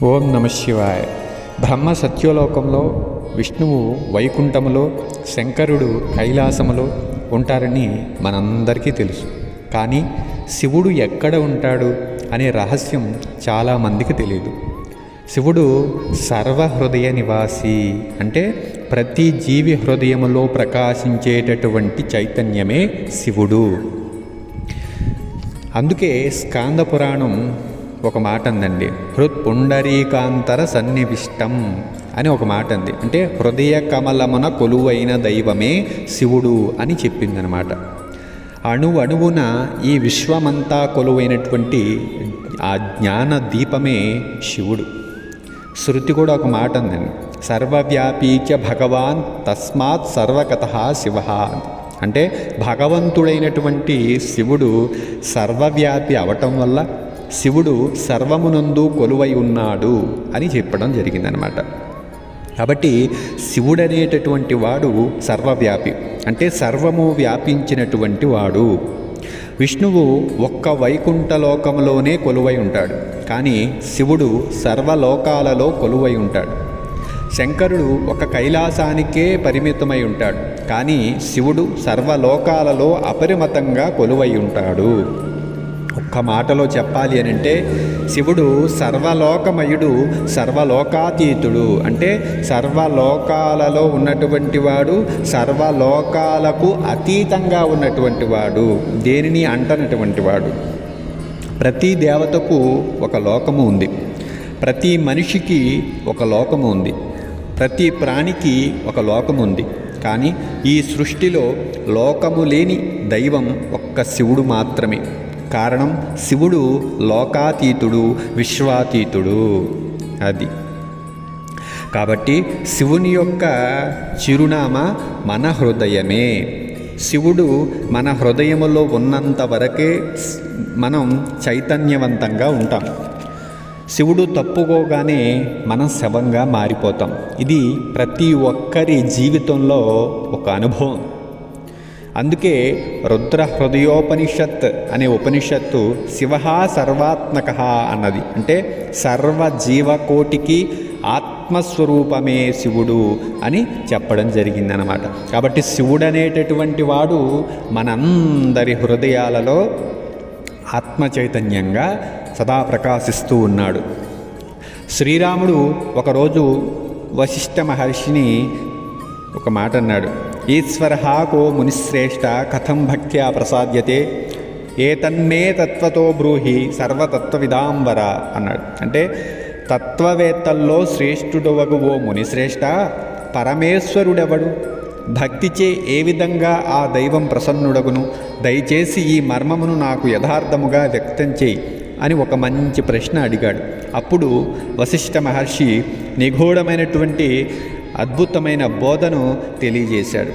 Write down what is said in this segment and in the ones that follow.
ఓం నమ శివాయ. బ్రహ్మ సత్యలోకంలో, విష్ణువు వైకుంఠములో, శంకరుడు కైలాసములో ఉంటారని మనందరికీ తెలుసు. కానీ శివుడు ఎక్కడ ఉంటాడు అనే రహస్యం చాలామందికి తెలియదు. శివుడు సర్వహృదయ నివాసి, అంటే ప్రతి జీవి హృదయములో ప్రకాశించేటటువంటి చైతన్యమే శివుడు. అందుకే స్కాంద పురాణం ఒక మాట అందండి, హృత్పుండరీకాంతర సన్నివిష్టం అని ఒక మాట అంది. అంటే హృదయ కమలమున కొలువైన దైవమే శివుడు అని చెప్పిందనమాట. అణువున ఈ విశ్వమంతా కొలువైనటువంటి ఆ జ్ఞాన దీపమే శివుడు. శృతి కూడా ఒక మాట అందండి, సర్వవ్యాపీచ భగవాన్ తస్మాత్ సర్వగతః శివః. అంటే భగవంతుడైనటువంటి శివుడు సర్వవ్యాపి అవటం వల్ల శివుడు సర్వమునందు కొలువై ఉన్నాడు అని చెప్పడం జరిగిందనమాట. కాబట్టి శివుడు అనేటటువంటి వాడు సర్వవ్యాపి, అంటే సర్వము వ్యాపించినటువంటి వాడు. విష్ణువు ఒక్క వైకుంఠలోకంలోనే కొలువై ఉంటాడు, కానీ శివుడు సర్వలోకాలలో కొలువై ఉంటాడు. శంకరుడు ఒక కైలాసానికే పరిమితమై ఉంటాడు, కానీ శివుడు సర్వలోకాలలో అపరిమితంగా కొలువై ఉంటాడు. ఒక్క మాటలో చెప్పాలి అని అంటే శివుడు సర్వలోకమయుడు, సర్వలోకాతీతుడు. అంటే సర్వలోకాలలో ఉన్నటువంటి వాడు, సర్వలోకాలకు అతీతంగా ఉన్నటువంటి వాడు, దేనిని అంటనటువంటి వాడు. ప్రతి దేవతకు ఒక లోకము ఉంది, ప్రతి మనిషికి ఒక లోకము ఉంది, ప్రతి ప్రాణికి ఒక లోకము ఉంది. కానీ ఈ సృష్టిలో లోకము లేని దైవం ఒక్క శివుడు మాత్రమే. కారణం, శివుడు లోకాతీతుడు, విశ్వాతీతుడు. అది కాబట్టి శివుని యొక్క చిరునామా మన హృదయమే. శివుడు మన హృదయములో ఉన్నంత వరకే మనం చైతన్యవంతంగా ఉంటాం. శివుడు తప్పుకోగానే మనం శవంగా మారిపోతాం. ఇది ప్రతి ఒక్కరి జీవితంలో ఒక అనుభవం. అందుకే రుద్ర హృదయోపనిషత్ అనే ఉపనిషత్తు శివః సర్వాత్మకః అన్నది. అంటే సర్వ జీవకోటికి ఆత్మస్వరూపమే శివుడు అని చెప్పడం జరిగిందనమాట. కాబట్టి శివుడు అనేటటువంటి వాడు మనందరి హృదయాలలో ఆత్మ చైతన్యంగా సదా ప్రకాశిస్తూ ఉన్నాడు. శ్రీరాముడు ఒకరోజు వశిష్ఠ మహర్షిని ఒక మాట అన్నాడు, ఈశ్వరః కో మునిశ్రేష్ఠ కథం భక్త్యా ప్రసాద్యతే ఏతన్మే తత్వతో బ్రూహి సర్వతత్వవిదాంబర అన్నాడు. అంటే తత్వవేత్తల్లో శ్రేష్ఠుడవగు ఓ మునిశ్రేష్ఠ, పరమేశ్వరుడెవడు? భక్తిచే ఏ విధంగా ఆ దైవం ప్రసన్నుడగును? దయచేసి ఈ మర్మమును నాకు యథార్థముగా వ్యక్తం చేయి అని ఒక మంచి ప్రశ్న అడిగాడు. అప్పుడు వశిష్ఠ మహర్షి నిగూఢమైనటువంటి అద్భుతమైన బోధను తెలియజేశాడు.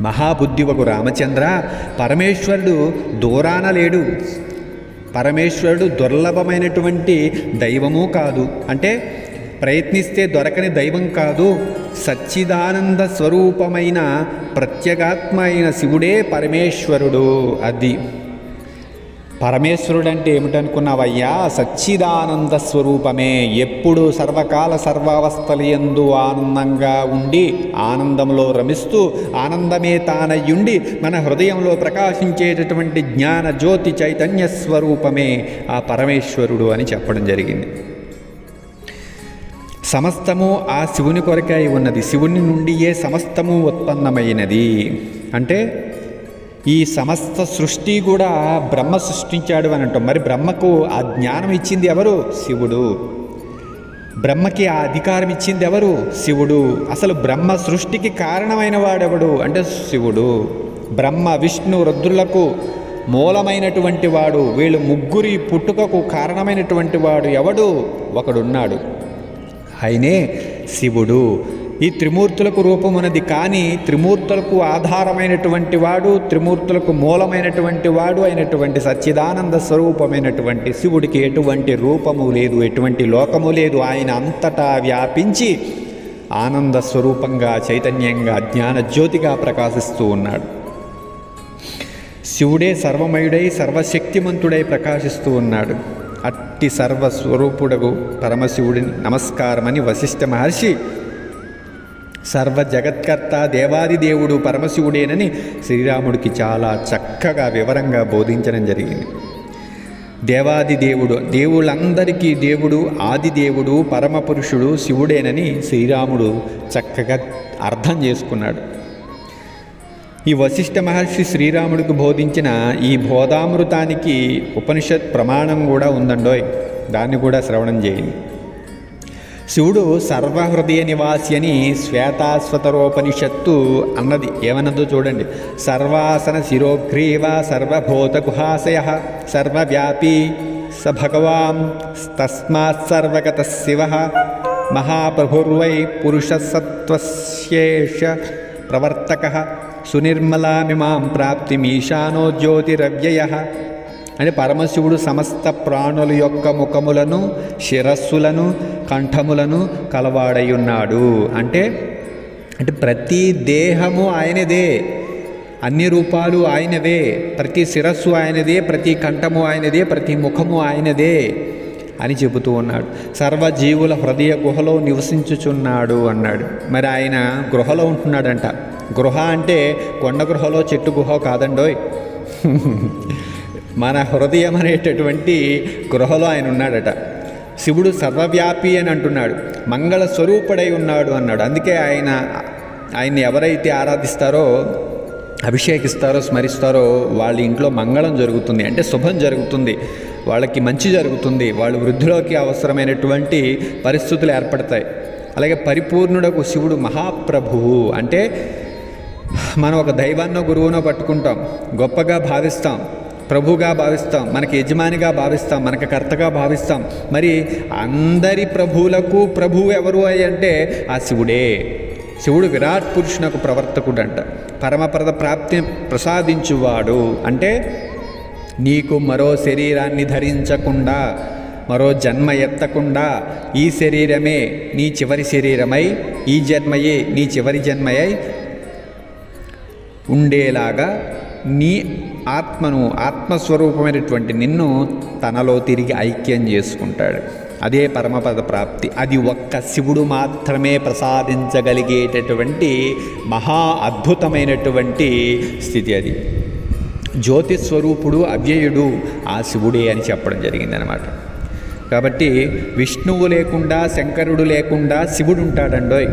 మహాబుద్ధివగు రామచంద్ర, పరమేశ్వరుడు దూరాన లేడు, పరమేశ్వరుడు దుర్లభమైనటువంటి దైవము కాదు, అంటే ప్రయత్నిస్తే దొరకని దైవం కాదు. సచ్చిదానంద స్వరూపమైన ప్రత్యేగాత్మ అయిన శివుడే పరమేశ్వరుడు. అది పరమేశ్వరుడు అంటే ఏమిటనుకున్నావయ్యా? సచ్చిదానంద స్వరూపమే. ఎప్పుడు సర్వకాల సర్వావస్థలయందు ఆనందంగా ఉండి ఆనందంలో రమిస్తూ ఆనందమే తానయ్యుండి మన హృదయంలో ప్రకాశించేటటువంటి జ్ఞాన జ్యోతి చైతన్య స్వరూపమే ఆ పరమేశ్వరుడు అని చెప్పడం జరిగింది. సమస్తము ఆ శివుని కొరకై ఉన్నది, శివుని నుండియే సమస్తము ఉత్పన్నమైనది. అంటే ఈ సమస్త సృష్టి కూడా బ్రహ్మ సృష్టించాడు అని అంటాం. మరి బ్రహ్మకు ఆ జ్ఞానం ఇచ్చింది ఎవరు? శివుడు. బ్రహ్మకి ఆ అధికారం ఇచ్చింది ఎవరు? శివుడు. అసలు బ్రహ్మ సృష్టికి కారణమైన వాడెవడు అంటే శివుడు. బ్రహ్మ విష్ణు రుద్రులకు మూలమైనటువంటి వాడు, వీళ్ళు ముగ్గురి పుట్టుకకు కారణమైనటువంటి వాడు ఎవడు? ఒకడున్నాడు, ఆయనే శివుడు. ఈ త్రిమూర్తులకు రూపమున్నది, కానీ త్రిమూర్తులకు ఆధారమైనటువంటి వాడు, త్రిమూర్తులకు మూలమైనటువంటి వాడు అయినటువంటి సచ్చిదానంద స్వరూపమైనటువంటి శివుడికి ఎటువంటి రూపము లేదు, ఎటువంటి లోకము లేదు. ఆయన అంతటా వ్యాపించి ఆనంద స్వరూపంగా, చైతన్యంగా, జ్ఞానజ్యోతిగా ప్రకాశిస్తూ ఉన్నాడు. శివుడే సర్వమయుడై సర్వశక్తిమంతుడై ప్రకాశిస్తూ ఉన్నాడు. అట్టి సర్వస్వరూపుడగు పరమశివుడిని నమస్కారమని వశిష్ఠ మహర్షి సర్వ జగత్కర్త దేవాది దేవుడు పరమశివుడేనని శ్రీరాముడికి చాలా చక్కగా వివరంగా బోధించడం జరిగింది. దేవాది దేవుడు, దేవుళ్ళందరికీ దేవుడు, ఆది దేవుడు, పరమపురుషుడు శివుడేనని శ్రీరాముడు చక్కగా అర్థం చేసుకున్నాడు. ఈ వశిష్ఠ మహర్షి శ్రీరాముడికి బోధించిన ఈ బోధామృతానికి ఉపనిషత్ ప్రమాణం కూడా ఉందండోయ్, దాన్ని కూడా శ్రవణం చేయండి. శివుడు సర్వహృదయ నివాసి అని శ్వేతాశ్వతరోపనిషత్తు అన్నది. ఏమన్నదో చూడండి. సర్వాసన శిరోగ్రీవ సర్వభూత గుహాశయ సర్వవ్యాపీ స భగవాన్ తస్మాత్ సర్వగత శివ మహాప్రభుర్వై పురుషసత్వశేష ప్రవర్తక సునిర్మలామిమాం ప్రాప్తిమీశానో జ్యోతిరవ్యయ. అంటే పరమశివుడు సమస్త ప్రాణుల యొక్క ముఖములను, శిరస్సులను, కంఠములను కలవాడై ఉన్నాడు. అంటే ప్రతి దేహము ఆయనదే, అన్ని రూపాలు ఆయనవే, ప్రతి శిరస్సు ఆయనదే, ప్రతి కంఠము ఆయనదే, ప్రతి ముఖము ఆయనదే అని చెబుతూ ఉన్నాడు. సర్వజీవుల హృదయ గుహలో నివసించుచున్నాడు అన్నాడు. మరి ఆయన గృహలో ఉంటున్నాడంట. గృహ అంటే కొండ గృహలో చెట్టు గుహ కాదండోయ్. మన హృదయం అనేటటువంటి గృహలో ఆయన ఉన్నాడట. శివుడు సర్వవ్యాపి అని అంటున్నాడు. మంగళ స్వరూపుడై ఉన్నాడు అన్నాడు. అందుకే ఆయన్ని ఎవరైతే ఆరాధిస్తారో, అభిషేకిస్తారో, స్మరిస్తారో వాళ్ళ ఇంట్లో మంగళం జరుగుతుంది, అంటే శుభం జరుగుతుంది, వాళ్ళకి మంచి జరుగుతుంది, వాళ్ళు వృద్ధిలోకి అవసరమైనటువంటి పరిస్థితులు ఏర్పడతాయి. అలాగే పరిపూర్ణుడకు శివుడు మహాప్రభువు. అంటే మనం ఒక దైవాన్నో గురువునో పట్టుకుంటాం, గొప్పగా భావిస్తాం, ప్రభుగా భావిస్తాం, మనకి యజమానిగా భావిస్తాం, మనకి కర్తగా భావిస్తాం. మరి అందరి ప్రభువులకు ప్రభువు ఎవరు అంటే ఆ శివుడే. శివుడు విరాట్ పురుషునకు ప్రవర్తకుడు అంట. పరమపద ప్రాప్తిని ప్రసాదించువాడు. అంటే నీకు మరో శరీరాన్ని ధరించకుండా, మరో జన్మ ఎత్తకుండా, ఈ శరీరమే నీ చివరి శరీరమై, ఈ జన్మయే నీ చివరి జన్మయై ఉండేలాగా నీ ఆత్మను, ఆత్మస్వరూపమైనటువంటి నిన్ను తనలో తిరిగి ఐక్యం చేసుకుంటాడు. అదే పరమపద ప్రాప్తి. అది ఒక్క శివుడు మాత్రమే ప్రసాదించగలిగేటటువంటి మహా అద్భుతమైనటువంటి స్థితి. అది జ్యోతిస్వరూపుడు, అవ్యయుడు ఆ శివుడే అని చెప్పడం జరిగిందనమాట. కాబట్టి విష్ణువు లేకుండా, శంకరుడు లేకుండా శివుడు ఉంటాడండోయ్.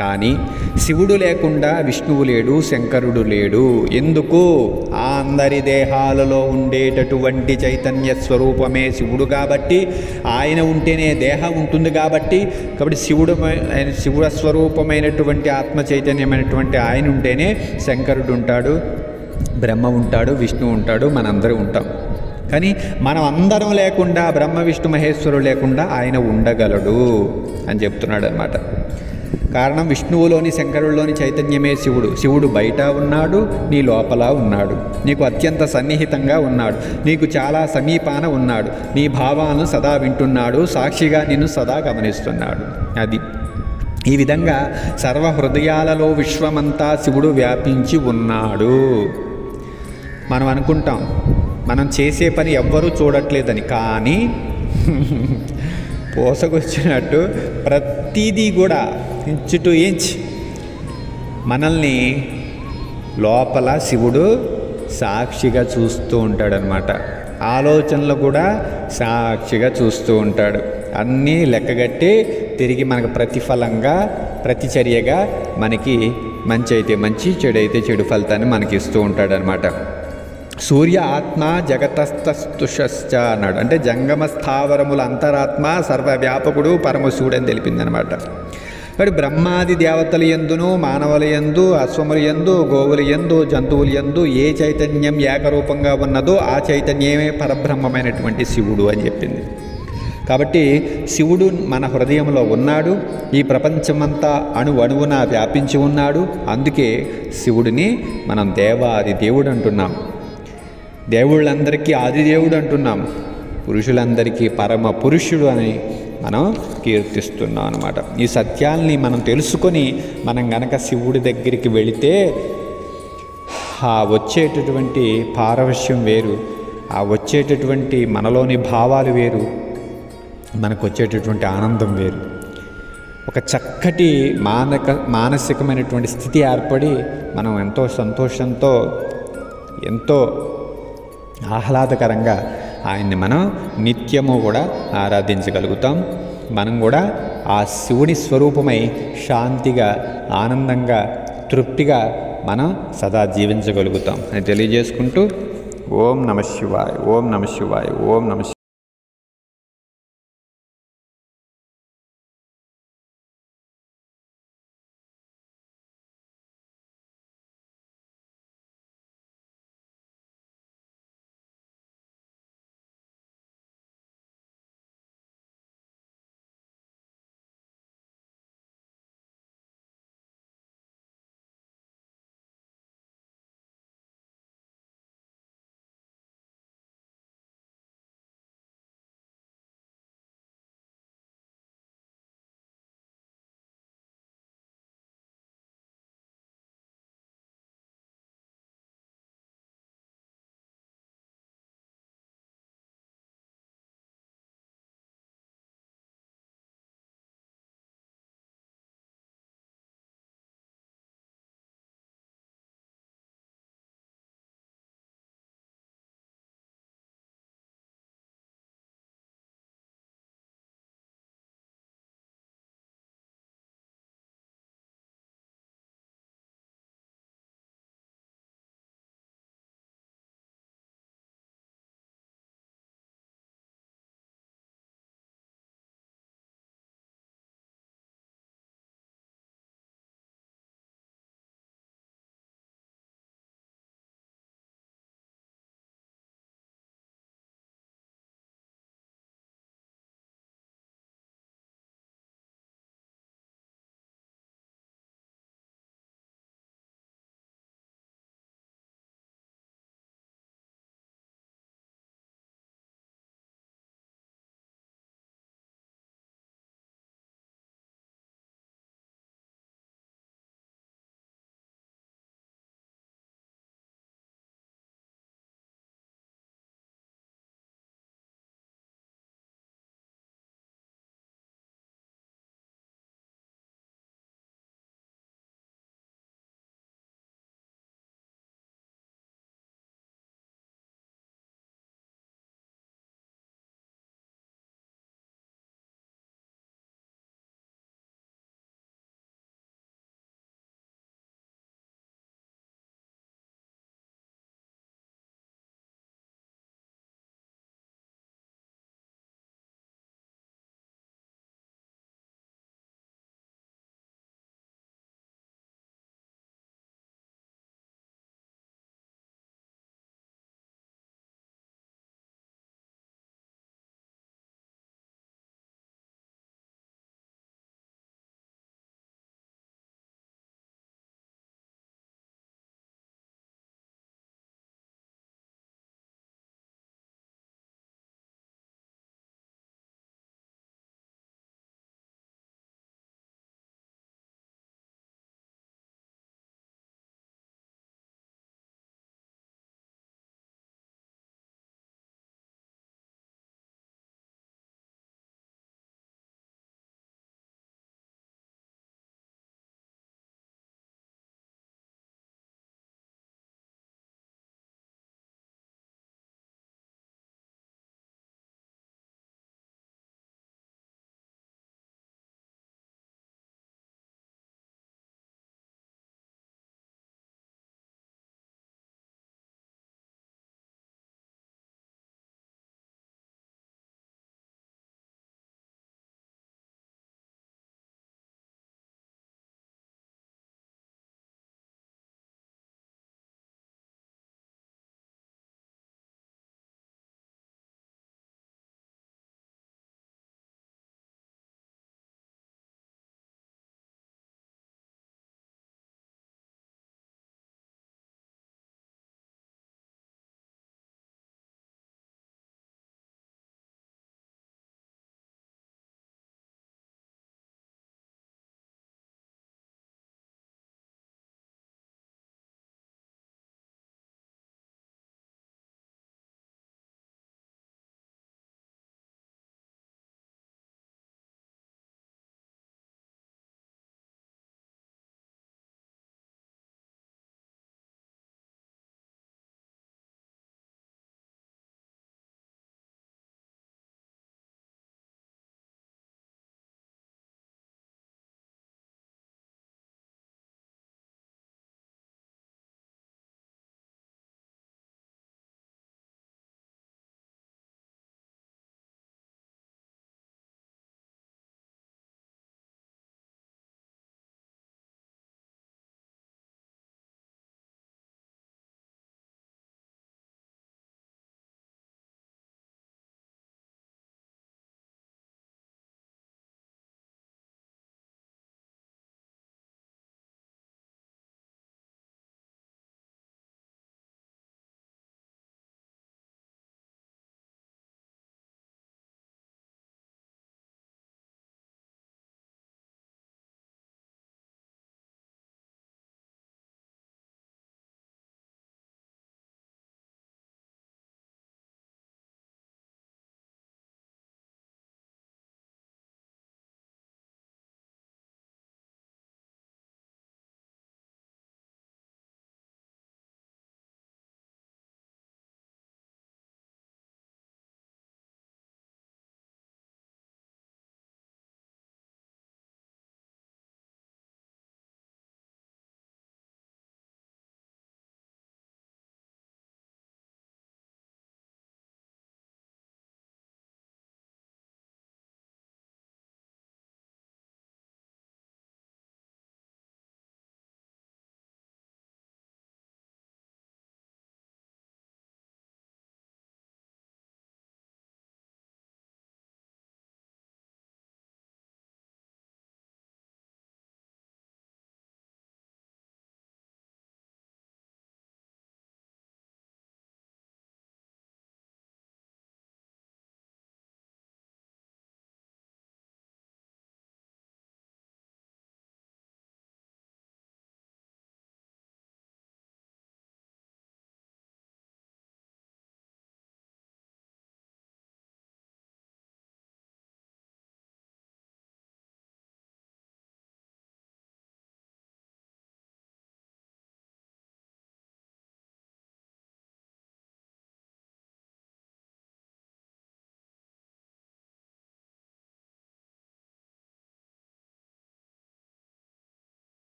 కానీ శివుడు లేకుండా విష్ణువు లేడు, శంకరుడు లేడు. ఎందుకు? ఆ అందరి దేహాలలో ఉండేటటువంటి చైతన్య స్వరూపమే శివుడు కాబట్టి, ఆయన ఉంటేనే దేహం ఉంటుంది కాబట్టి శివుడ స్వరూపమైనటువంటి ఆత్మ చైతన్యమైనటువంటి ఆయన ఉంటేనే శంకరుడు ఉంటాడు, బ్రహ్మ ఉంటాడు, విష్ణువు ఉంటాడు, మనందరూ ఉంటాం. కానీ మనం అందరం లేకుండా, బ్రహ్మ విష్ణు మహేశ్వరుడు లేకుండా ఆయన ఉండగలడు అని చెప్తున్నాడు అన్నమాట. కారణం విష్ణువులోని, శంకరుల్లోని చైతన్యమే శివుడు. శివుడు బయట ఉన్నాడు, నీ లోపల ఉన్నాడు, నీకు అత్యంత సన్నిహితంగా ఉన్నాడు, నీకు చాలా సమీపాన ఉన్నాడు, నీ భావాలను సదా వింటున్నాడు, సాక్షిగా నిన్ను సదా గమనిస్తున్నాడు. అది ఈ విధంగా సర్వ హృదయాలలో విశ్వమంతా శివుడు వ్యాపించి ఉన్నాడు. మనం అనుకుంటాం మనం చేసే పని ఎవ్వరూ చూడట్లేదని. కానీ పోసకొచ్చినట్టు ప్రతిదీ కూడా ఇంచు టు ఇంచ్ మనల్ని లోపల శివుడు సాక్షిగా చూస్తూ ఉంటాడనమాట. ఆలోచనలు కూడా సాక్షిగా చూస్తూ ఉంటాడు. అన్నీ లెక్కగట్టి తిరిగి మనకు ప్రతిఫలంగా, ప్రతిచర్యగా మనకి మంచి అయితే మంచి, చెడు అయితే చెడు ఫలితాన్ని మనకి ఇస్తూ ఉంటాడనమాట. సూర్య ఆత్మ జగతస్తుషశ్చ అన్నాడు. అంటే జంగమ స్థావరముల అంతరాత్మ సర్వవ్యాపకుడు పరమశివుడు అని తెలిపిందనమాట. మరి బ్రహ్మాది దేవతల యందును, మానవుల యందు, అశ్వముల యందు, గోవుల యందు, జంతువుల యందు ఏ చైతన్యం ఏకరూపంగా ఉన్నదో ఆ చైతన్యమే పరబ్రహ్మమైనటువంటి శివుడు అని చెప్పింది. కాబట్టి శివుడు మన హృదయంలో ఉన్నాడు. ఈ ప్రపంచమంతా అణువణువున వ్యాపించి ఉన్నాడు. అందుకే శివుడిని మనం దేవాది దేవుడు అంటున్నాం. దేవుళ్ళందరికీ ఆదిదేవుడు అంటున్నాం. పురుషులందరికీ పరమ పురుషుడు అని మనం కీర్తిస్తున్నాం అన్నమాట. ఈ సత్యాల్ని మనం తెలుసుకొని మనం గనక శివుడి దగ్గరికి వెళితే ఆ వచ్చేటటువంటి పారవశ్యం వేరు, ఆ వచ్చేటటువంటి మనలోని భావాలు వేరు, మనకు వచ్చేటటువంటి ఆనందం వేరు. ఒక చక్కటి మానసికమైనటువంటి స్థితి ఏర్పడి మనం ఎంతో సంతోషంతో, ఎంతో ఆహ్లాదకరంగా ఆయన్ని మనం నిత్యము కూడా ఆరాధించగలుగుతాం. మనం కూడా ఆ శివుని స్వరూపమై శాంతిగా, ఆనందంగా, తృప్తిగా మనం సదా జీవించగలుగుతాం అని తెలియజేసుకుంటూ ఓం నమః శివాయ, ఓం నమః శివాయ, ఓం నమః